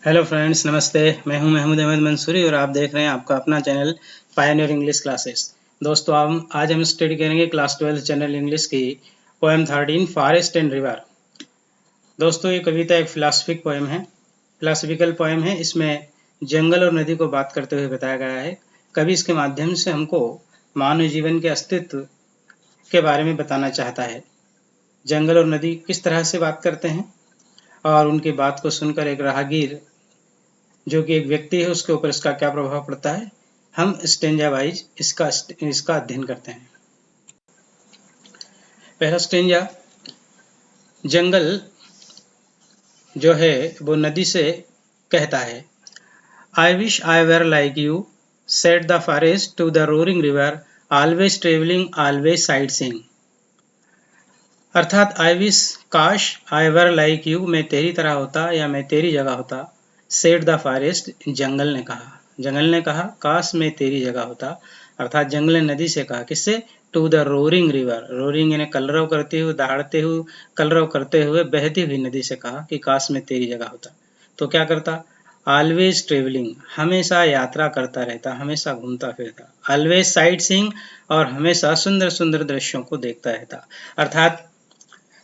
Hello friends, नमस्ते। मैं हूं महमूद अहमद मंसूरी और आप देख रहे हैं आपका अपना चैनल पायनियर इंग्लिश क्लासेस। दोस्तों, आज हम स्टडी करेंगे क्लास 12 जनरल इंग्लिश की पोएम 13 फॉरेस्ट एंड रिवर। दोस्तों, ये कविता एक फिलासफिकल पोएम है। इसमें जंगल और नदी को बात करते हुए बताया गया है। कवि इसके माध्यम से हमको मानव जीवन के अस्तित्व के बारे में बताना चाहता है। जंगल और नदी किस तरह से बात करते हैं और उनकी बात को सुनकर एक राहगीर जो कि एक व्यक्ति है उसके ऊपर इसका क्या प्रभाव पड़ता है, हम स्टेंजा वाइज इसका अध्ययन करते हैं। पहला स्टेंजा, जंगल जो है वो नदी से कहता है, I wish I were like you, said the forest to the roaring river, always travelling always sightseeing. अर्थात आई विश, काश, आई वेर लाइक यू, मैं तेरी तरह होता या मैं तेरी जगह होता। सेड द फॉरेस्ट, जंगल ने कहा, काश मैं तेरी जगह होता। अर्थात जंगल ने नदी से कहा, किससे? To the roaring river, roaring यानी कलरव करते हुए, दहाड़ते हुए, कलरव करते हुए बहती हुई नदी से कहा कि काश मैं तेरी जगह होता। तो क्या करता? ऑलवेज ट्रेवलिंग, हमेशा यात्रा करता रहता, हमेशा घूमता फिरता। ऑलवेज साइट सीइंग, और हमेशा सुंदर सुंदर दृश्यों को देखता रहता। अर्थात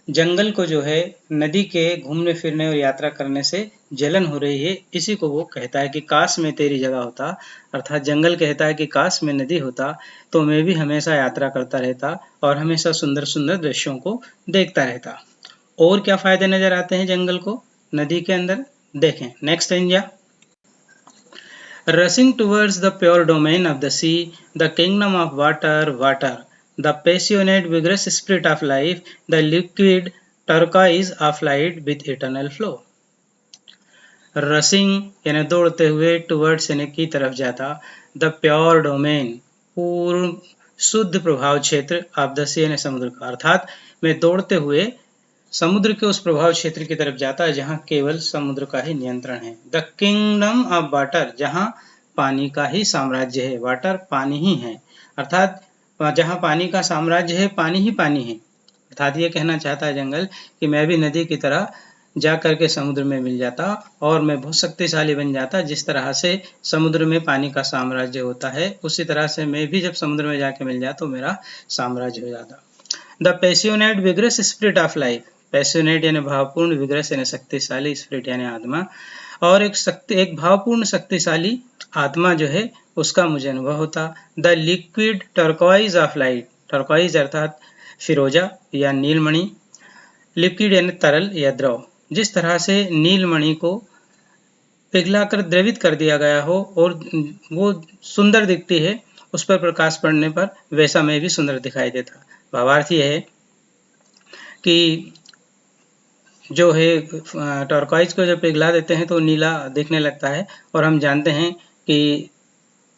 जंगल को जो है नदी के घूमने फिरने और यात्रा करने से जलन हो रही है, इसी को वो कहता है कि काश मैं तेरी जगह होता। अर्थात जंगल कहता है कि काश मैं नदी होता तो मैं भी हमेशा यात्रा करता रहता और हमेशा सुंदर सुंदर दृश्यों को देखता रहता। और क्या फायदे नजर आते हैं जंगल को नदी के अंदर, देखें। Next India, rushing towards the pure domain of the sea, the kingdom of water, the passionate vigorous spirit of life, the liquid turquoise of light with eternal flow. रसिंग यानी दौड़ते हुए, टुवर्ड्स यानी की तरफ जाता, द प्योर डोमेन पूर्ण शुद्ध प्रभाव क्षेत्र, ऑफ द सी यानी समुद्र का। अर्थात मैं दौड़ते हुए समुद्र के उस प्रभाव क्षेत्र की तरफ जाता है जहां केवल समुद्र का ही नियंत्रण है। द किंगडम ऑफ वाटर, जहां पानी का ही साम्राज्य है। वाटर पानी ही है, अर्थात जहां पानी का साम्राज्य है, पानी ही पानी है। अर्थात ये कहना चाहता है जंगल कि मैं भी नदी की तरह जा करके समुद्र में मिल जाता और मैं बहुत शक्तिशाली बन जाता। जिस तरह से समुद्र में पानी का साम्राज्य होता है, उसी तरह से मैं भी जब समुद्र में जाके मिल जाता तो मेरा साम्राज्य हो जाता। The passionate vigorous spirit of life, passionate यानी भावपूर्ण, विग्रस यानी शक्तिशाली, स्पिरिट यानी आत्मा, और एक भावपूर्ण शक्तिशाली आत्मा जो है उसका मुझे अनुभव होता। The liquid turquoise of light, turquoise अर्थात फिरोजा या नीलमणि, लिक्विड यानी तरल या द्रव। जिस तरह से नीलमणि को पिघलाकर द्रवित कर दिया गया हो और वो सुंदर दिखती है, उस पर प्रकाश पड़ने पर वैसा मैं भी सुंदर दिखाई देता। भावार्थ यह है कि जो है टर्कवाइज को जब पिघला देते हैं तो नीला दिखने लगता है, और हम जानते हैं कि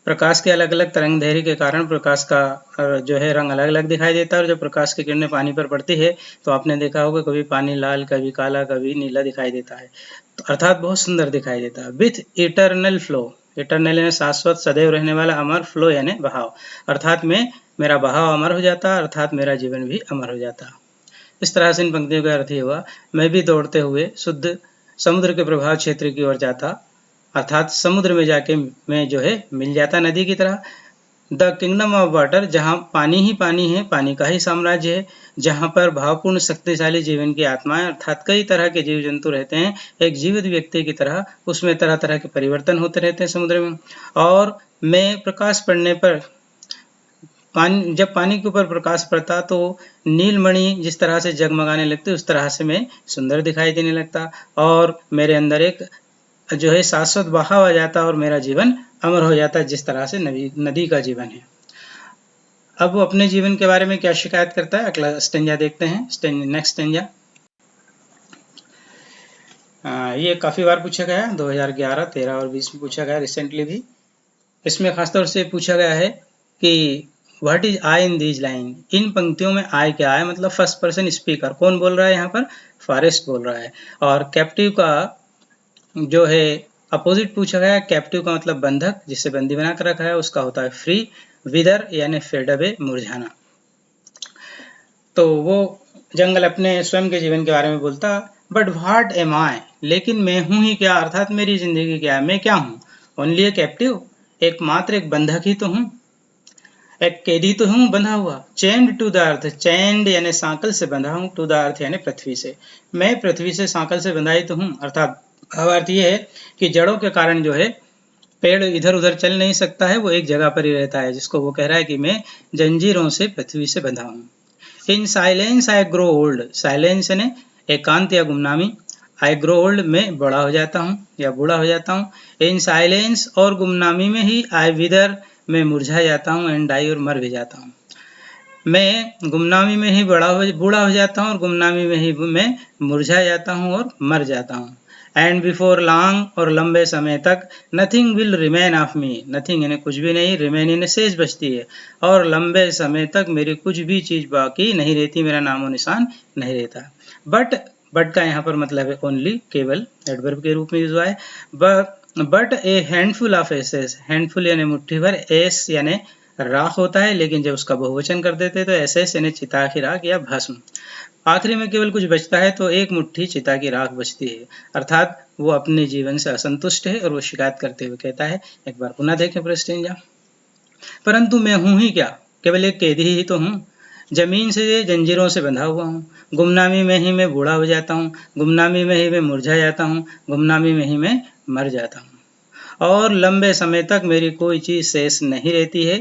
प्रकाश के अलग अलग तरंग दैर्ध्य के कारण प्रकाश का जो है रंग अलग अलग दिखाई देता है। और जब प्रकाश की किरणें पानी पर पड़ती है तो आपने देखा होगा कभी पानी लाल, कभी काला, कभी नीला दिखाई देता है। तो अर्थात बहुत सुंदर दिखाई देता है। विथ इटरनल फ्लो, इटरनल यानी शाश्वत, सदैव रहने वाला, अमर, फ्लो यानी बहाव, अर्थात मेरा बहाव अमर हो जाता, अर्थात मेरा जीवन भी अमर हो जाता। इस तरह से इन पंक्तियों का अर्थ ये हुआ, मैं भी दौड़ते हुए शुद्ध समुद्र के प्रभाव क्षेत्र की ओर जाता, अर्थात समुद्र में जाके मैं जो है मिल जाता नदी की तरह। द किंगडम ऑफ वाटर, जहाँ पानी ही पानी है, पानी का ही साम्राज्य है, जहाँ पर भावपूर्ण शक्तिशाली जीवन की आत्माएं, अर्थात कई तरह के जीव जंतु रहते हैं एक जीवित व्यक्ति की तरह, उसमें तरह तरह के परिवर्तन होते रहते हैं समुद्र में। और मैं प्रकाश पड़ने पर, जब पानी के ऊपर प्रकाश पड़ता तो नीलमणि जिस तरह से जगमगाने लगती उस तरह से मैं सुंदर दिखाई देने लगता, और मेरे अंदर एक जो है शाश्वत बहाव आ जाता और मेरा जीवन अमर हो जाता, जिस तरह से नदी का जीवन है। अब वो अपने जीवन के बारे में क्या शिकायत करता है, अगला स्टेंजा देखते हैं। नेक्स्ट स्टेंजा, ये काफी बार पूछा गया, 2011, 13 और 20 में पूछा गया, रिसेंटली भी। इसमें खासतौर से पूछा गया है कि what is I in these line, इन पंक्तियों में आई क्या है, मतलब फर्स्ट पर्सन स्पीकर कौन बोल रहा है यहाँ पर, फॉरेस्ट बोल रहा है। और कैप्टिव का जो है अपोजिट पूछा गया, कैप्टिव का मतलब बंधक, जिससे बंदी बना कर रखा है, उसका होता है फ्री। विदर यानी फेड अवे, मुरझाना। तो वो जंगल अपने स्वयं के जीवन के बारे में बोलता, बट व्हाट एम आई, लेकिन मैं हूँ ही क्या, अर्थात मेरी जिंदगी क्या है, मैं क्या हूँ। ओनली ए कैप्टिव, एकमात्र एक बंधक ही तो हूँ, एक कैदी तो हूँ बंधा हुआ। Chained to the earth, chained यानी सांकल से बंधा हूँ, टू द अर्थ यानी पृथ्वी से, मैं पृथ्वी से सांकल से बंधा ही तो हूँ। अर्थात भावार्थ ये है कि जड़ों के कारण जो है पेड़ इधर उधर चल नहीं सकता है, वो एक जगह पर ही रहता है, जिसको वो कह रहा है कि मैं जंजीरों से पृथ्वी से बंधा हूँ। In silence I grow old, silence यानी एकांत या गुमनामी, आई ग्रो ओल्ड में बड़ा हो जाता हूँ या बूढ़ा हो जाता हूँ। इन साइलेंस और गुमनामी में ही आई विदर, मैं मुरझा जाता हूँ, एंड डाई और मर भी जाता हूँ। मैं गुमनामी में ही बूढ़ा हो जाता हूँ और गुमनामी में ही मैं मुरझा जाता हूँ और मर जाता हूँ। एंड बिफोर लॉन्ग, और लंबे समय तक, nothing will remain of me, nothing यानी कुछ भी नहीं, रिमेन यानी शेष बचती है, और लंबे समय तक मेरी कुछ भी चीज बाकी नहीं रहती, मेरा नामो निशान नहीं रहता। बट का यहाँ पर मतलब है ओनली, केवल, एडवर्ब के रूप में यूज हुआ है। But a handful of aces, handful यानी मुट्ठी भर, एस यानी राख होता है, लेकिन जब उसका बहुवचन कर देते तो एसेस यानी चिता की राख या भस्म। आखिरी में केवल कुछ बचता है तो एक मुट्ठी चिता की राख बचती है, अर्थात वो अपने जीवन से असंतुष्ट है और वो शिकायत करते हुए कहता है, एक बार पुनः देखें प्रश्न, परंतु मैं हूँ ही क्या, केवल एक कैदी ही तो हूँ, जमीन से जंजीरों से बंधा हुआ हूँ, गुमनामी में ही मैं बूढ़ा हो जाता हूँ, गुमनामी में ही मैं मुरझा जाता हूँ, गुमनामी में ही मैं मर जाता हूँ, और लंबे समय तक मेरी कोई चीज शेष नहीं रहती है,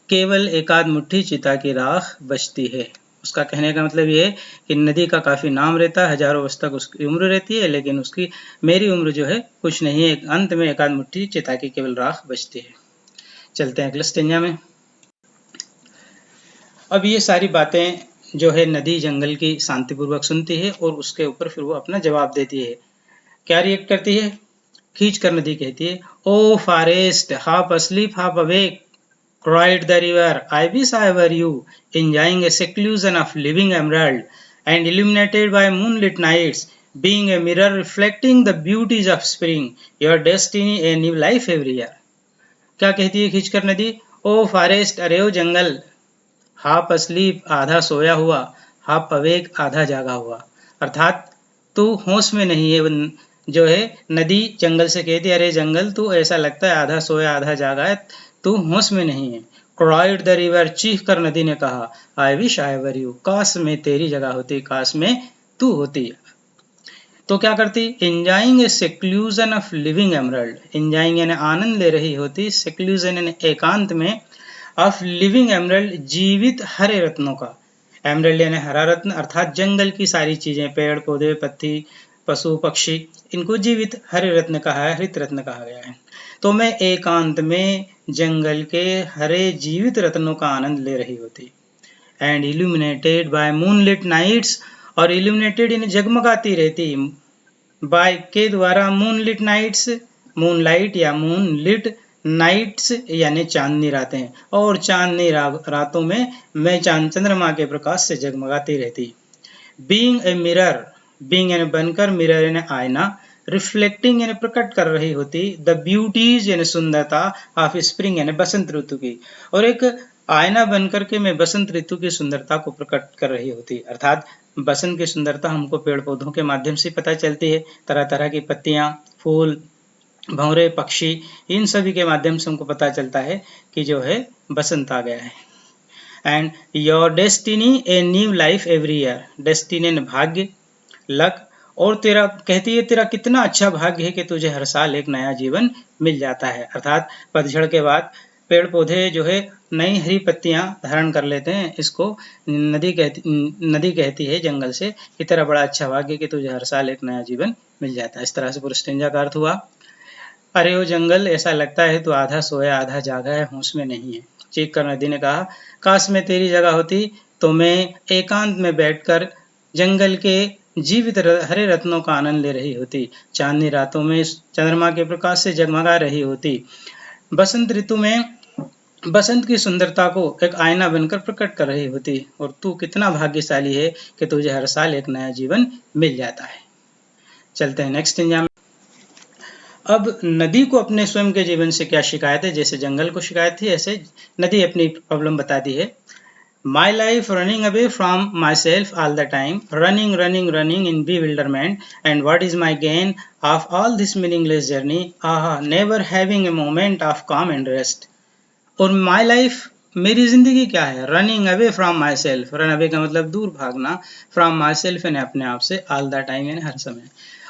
केवल एकाध मुट्ठी चिता की राख बचती है। उसका कहने का मतलब ये है कि नदी का काफी नाम रहता है, हजारों वर्ष तक उसकी उम्र रहती है, लेकिन उसकी, मेरी उम्र जो है कुछ नहीं है, अंत में एकाध मुट्ठी चिता की केवल राख बचती है। चलते हैं अगले स्टेंजा में। अब ये सारी बातें जो है नदी जंगल की शांतिपूर्वक सुनती है और उसके ऊपर फिर वो अपना जवाब देती है। क्या रिएक्ट करती है? खींच कर नदी कहती है, O forest, half asleep half awake, cried the river, I wish I were you, enjoying a seclusion of living emerald, and illuminated by moonlit nights, being a mirror reflecting the beauties of spring, your destiny a new life every year। क्या कहती है खींचकर नदी? ओ forest, अरे ओ जंगल, half asleep आधा सोया हुआ, half awake आधा जागा हुआ, अर्थात तू होश में नहीं है। जो है नदी जंगल से कहती है, अरे जंगल तू ऐसा लगता है आधा सोया आधा जागा है, तू होश में नहीं है। क्राइड द रिवर, चीख कर नदी ने कहा, आई विश आई वर यू, काश में तेरी जगह होती, काश में तू होती। तो क्या करती? Enjoying A seclusion of living emerald, enjoying यानी आनंद ले रही होती, सेक्लूजन यानी एकांत में, ऑफ लिविंग एमरल्ड जीवित हरे रत्नों का, एमरल्ड यानी हरा रत्न, अर्थात जंगल की सारी चीजें, पेड़ पौधे पत्ती पशु पक्षी, इनको जीवित हरे रत्न कहा है, हरित रत्न कहा गया है। तो मैं एकांत में जंगल के हरे जीवित रत्नों का आनंद ले रही होती। And illuminated by moonlit nights, और इल्यूमिनेटेड यानी जगमगाती रहती, बाय के द्वारा, मूनलिट नाइट्स, मूनलाइट या मूनलिट नाइट्स यानी चांदनी रातें, और चांदनी रातों में मैं चांद चंद्रमा के प्रकाश से जगमगाती रहती। बीइंग ए मिरर, बीइंग यानी बनकर, मिरर यानी आईना, रिफ्लेक्टिंग यानी प्रकट कर रही होती, द ब्यूटीज यानी सुंदरता, ऑफ स्प्रिंग यानी बसंत ऋतु की, और एक आईना बनकर के मैं बसंत ऋतु की सुंदरता को प्रकट कर रही होती, अर्थात बसंत की सुंदरता हमको पेड़ पौधों के माध्यम से पता चलती है, तरह तरह की पत्तियां, फूल, भंवरे, पक्षी, इन सभी के माध्यम से हमको पता चलता है कि जो है बसंत आ गया है। And your destiny a new life every year, destiny भाग्य, लक, और तेरा, कहती है तेरा कितना अच्छा भाग्य है कि तुझे हर साल एक नया जीवन मिल जाता है, अर्थात पतझड़ के बाद पेड़ पौधे जो है नई हरी पत्तियां धारण कर लेते हैं। इसको नदी कहती है जंगल से कि तेरा बड़ा अच्छा भाग्य कि तुझे हर साल एक नया जीवन मिल जाता है। इस तरह से पूरा स्टेंजा का अर्थ हुआ। अरे वो जंगल, ऐसा लगता है तू आधा सोया आधा जागा है, होश में नहीं है। चीख कर नदी ने कहा, काश में तेरी जगह होती तो मैं एकांत में बैठकर जंगल के जीवित हरे रत्नों का आनंद ले रही होती, चांदनी रातों में चंद्रमा के प्रकाश से जगमगा रही होती, बसंत ऋतु में बसंत की सुंदरता को एक आईना बनकर प्रकट कर रही होती, और तू कितना भाग्यशाली है कि तुझे हर साल एक नया जीवन मिल जाता है। चलते हैं नेक्स्ट स्टेंजा में। अब नदी को अपने स्वयं के जीवन से क्या शिकायत है? जैसे जंगल को शिकायत थी, ऐसे नदी अपनी प्रॉब्लम बताती है। My life running away from myself all the time, running in bewilderment, and what is my gain of all this meaningless journey? Ah, never having a moment of calm and rest. और my life, मेरी जिंदगी क्या है? Running away from my self, run away का मतलब दूर भागना, from my self यानी अपने आप से, ऑल द टाइम यानी हर समय।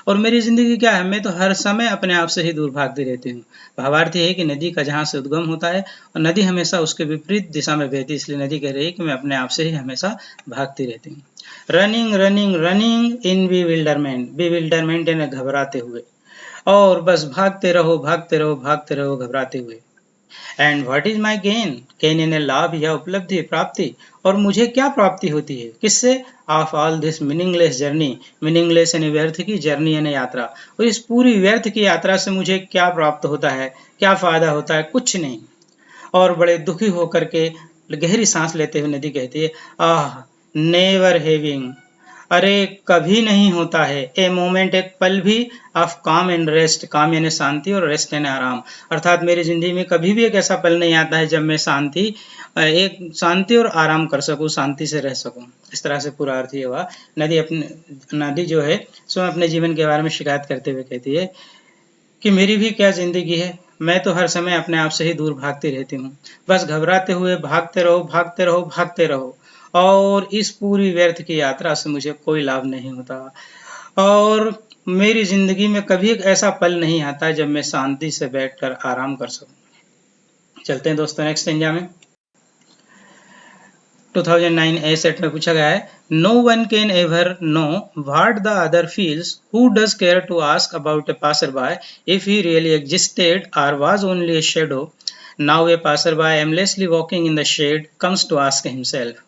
और मेरी जिंदगी क्या है? मैं तो हर समय अपने आप से ही दूर भागती रहती हूँ। भावार्थ ये है कि नदी का जहाँ से उद्गम होता है और नदी हमेशा उसके विपरीत दिशा में बहती है, इसलिए नदी कह रही है कि मैं अपने आप से ही हमेशा भागती रहती हूँ। रनिंग रनिंग रनिंग इन विल्डरमेंट, विल्डरमेंट यानी घबराते हुए, और बस भागते रहो भागते रहो भागते रहो घबराते हुए। And what is my gain, gain यानी लाभ या उपलब्धि, प्राप्ति, और मुझे क्या प्राप्ति होती है किससे? Of all this meaningless journey, meaningless यानी व्यर्थ की, जर्नी यानी यात्रा, और इस पूरी व्यर्थ की यात्रा से मुझे क्या प्राप्त होता है, क्या फायदा होता है? कुछ नहीं। और बड़े दुखी होकर के गहरी सांस लेते हुए नदी कहती है, आह, नेवर हैविंग, अरे कभी नहीं होता है, ए मोमेंट एक पल भी, ऑफ काम एंड रेस्ट, काम यानी शांति और रेस्ट यानी आराम, अर्थात मेरी जिंदगी में कभी भी एक ऐसा पल नहीं आता है जब मैं एक शांति और आराम कर सकूं, शांति से रह सकूं। इस तरह से पूरा अर्थ ये हुआ। नदी जो है स्वयं अपने जीवन के बारे में शिकायत करते हुए कहती है कि मेरी भी क्या जिंदगी है, मैं तो हर समय अपने आप से ही दूर भागती रहती हूँ, बस घबराते हुए भागते रहो भागते रहो भागते रहो, और इस पूरी व्यर्थ की यात्रा से मुझे कोई लाभ नहीं होता, और मेरी जिंदगी में कभी एक ऐसा पल नहीं आता जब मैं शांति से बैठकर आराम कर सकूं। चलते हैं दोस्तों नेक्स्ट स्टेंजा में। 2009 ए सेट में पूछा गया है, no one can ever know what the other feels, who does care to ask about a passer by if he really existed और was only a shadow, now a passer by aimlessly walking in the shade comes to ask himself.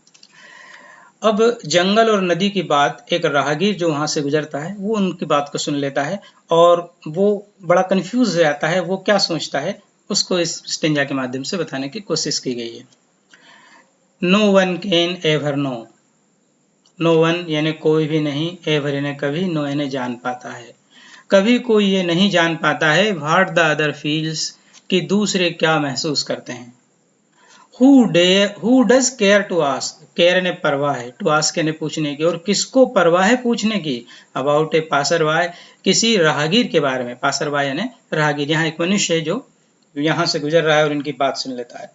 अब जंगल और नदी की बात एक राहगीर जो वहां से गुजरता है वो उनकी बात को सुन लेता है, और वो बड़ा कंफ्यूज हो जाता है, वो क्या सोचता है उसको इस स्टेंजा के माध्यम से बताने की कोशिश की गई है। No one can ever know, no one यानी कोई भी नहीं, एवर यानी कभी, नो यानी जान पाता है, कभी कोई ये नहीं जान पाता है, व्हाट द अदर फील्स कि दूसरे क्या महसूस करते हैं, who does care to ask, care ने परवाह है, टू आस्क ने पूछने की, और किसको परवाह है पूछने की, अबाउट ए पासर बाय किसी राहगीर के बारे में, पासर बाय यानी राहगीर, यहाँ एक मनुष्य है जो यहाँ से गुजर रहा है और इनकी बात सुन लेता है।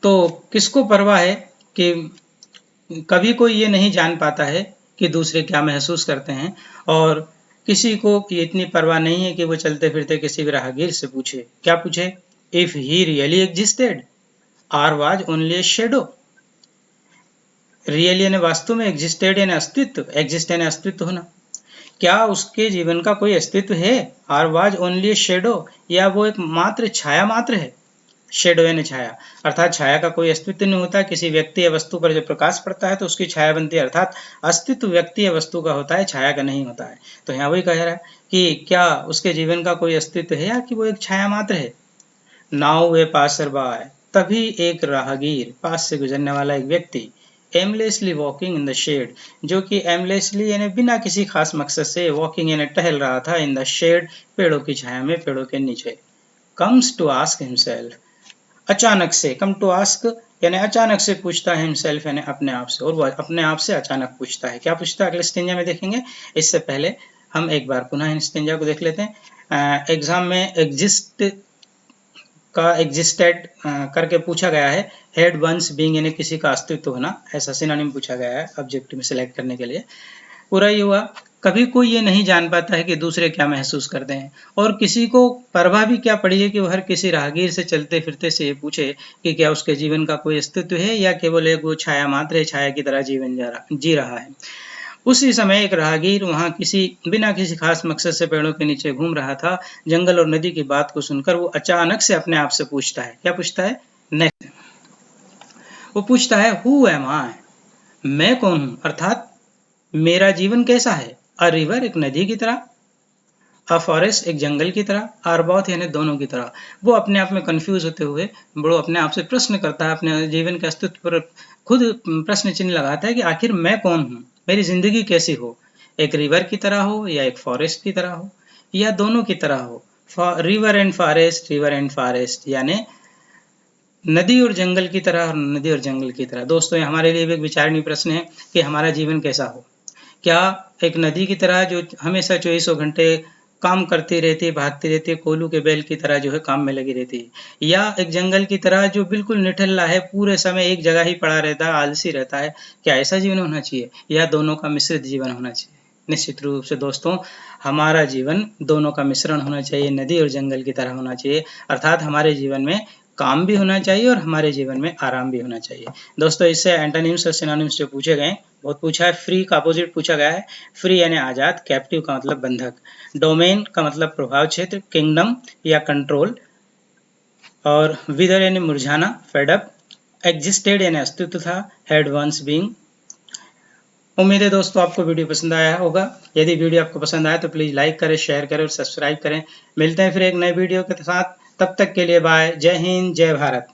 तो किसको परवाह है कि कभी कोई ये नहीं जान पाता है कि दूसरे क्या महसूस करते हैं, और किसी को इतनी परवाह नहीं है कि वो चलते फिरते किसी भी राहगीर से पूछे, क्या पूछे, if he really existed or was only a shadow, really यानी वास्तव में, एग्जिस्टेड यानी अस्तित्व, एग्जिस्ट यानी अस्तित्व होना, क्या उसके जीवन का कोई अस्तित्व है, are was only a shadow या वो एक मात्र छाया मात्र है, शेडो यानी छाया, अर्थात छाया का कोई अस्तित्व नहीं होता, किसी व्यक्ति या वस्तु पर जब प्रकाश पड़ता है तो उसकी छाया बनती है, अर्थात अस्तित्व व्यक्ति या वस्तु का होता है, छाया का नहीं होता है। तो यहाँ वही कह रहा है कि क्या उसके जीवन का कोई अस्तित्व है या कि वो एक छाया मात्र है। नाउ वे पासर बाय, तभी एक राहगीर, पास से गुजरने वाला एक व्यक्ति, aimlessly walking in the shade, जो कि एमलेसली यानी बिना किसी खास मकसद से, वॉकिंग यानी टहल रहा था, इन द शेड पेड़ों की छाया में, पेड़ों के नीचे, कम्स टू आस्क हिमसेल्फ, अचानक से, कम टू आस्क यानी अचानक से पूछता है, हिमसेल्फ यानी अपने आप से, और वो अपने आप से अचानक पूछता है, क्या पूछता है अगले स्टेंजा में देखेंगे। इससे पहले हम एक बार पुनः इन स्टेंजा को देख लेते हैं। एग्जाम में एग्जिस्ट का एग्जिस्टेड करके पूछा गया है, हेड वंस बीइंग यानी किसी का अस्तित्व होना, ऐसा सिनोनिम पूछा गया है ऑब्जेक्टिव में सिलेक्ट करने के लिए। पूरा ये हुआ, कभी कोई ये नहीं जान पाता है कि दूसरे क्या महसूस करते हैं, और किसी को परवाह भी क्या पड़ी है कि वो हर किसी राहगीर से चलते फिरते से ये पूछे कि क्या उसके जीवन का कोई अस्तित्व है या केवल एक वो छाया मात्र है, छाया की तरह जीवन जी रहा है। उसी समय एक राहगीर वहां बिना किसी खास मकसद से पेड़ों के नीचे घूम रहा था। जंगल और नदी की बात को सुनकर वो अचानक से अपने आप से पूछता है, क्या पूछता है, नेक्स्ट वो पूछता है, हु एम आई, मैं कौन हूं, अर्थात मेरा जीवन कैसा है, अ रिवर एक नदी की तरह, अ फॉरेस्ट एक जंगल की तरह, और बोथ यानी दोनों की तरह। वो अपने आप में कंफ्यूज होते हुए बड़ो अपने आप से प्रश्न करता है, अपने जीवन के अस्तित्व पर खुद प्रश्न चिन्ह लगाता है कि आखिर मैं कौन हूँ, मेरी जिंदगी कैसी हो, एक रिवर की तरह हो या एक फॉरेस्ट की तरह हो या दोनों की तरह हो। रिवर एंड फॉरेस्ट यानी नदी और जंगल की तरह और नदी और जंगल की तरह। दोस्तों, ये हमारे लिए भी एक विचारणीय प्रश्न है कि हमारा जीवन कैसा हो। क्या एक नदी की तरह जो हमेशा चौबीसों घंटे काम करती रहती है, भागती रहती है, कोल्हू के बैल की तरह जो है काम में लगी रहती है, या एक जंगल की तरह जो बिल्कुल निठल्ला है, पूरे समय एक जगह ही पड़ा रहता है, आलसी रहता है। क्या ऐसा जीवन होना चाहिए, या दोनों का मिश्रित जीवन होना चाहिए? निश्चित रूप से दोस्तों, हमारा जीवन दोनों का मिश्रण होना चाहिए, नदी और जंगल की तरह होना चाहिए। अर्थात हमारे जीवन में काम भी होना चाहिए और हमारे जीवन में आराम भी होना चाहिए। दोस्तों, इससे एंटोनिम्स और सिनोनिम्स जो पूछे गए, बहुत पूछा है। फ्री का अपोजिट पूछा गया है, फ्री यानी आजाद, कैप्टिव का मतलब बंधक, डोमेन का मतलब प्रभाव क्षेत्र, किंगडम या कंट्रोल, और विदर यानी मुरझाना, फेडअप, एग्जिस्टेड यानी अस्तित्व था, हैड वंस बीइंग। उम्मीद है दोस्तों आपको वीडियो पसंद आया होगा। यदि वीडियो आपको पसंद आए तो प्लीज लाइक करें, शेयर करें और सब्सक्राइब करें। मिलते हैं फिर एक नए वीडियो के साथ, तब तक के लिए बाय। जय हिंद, जय भारत।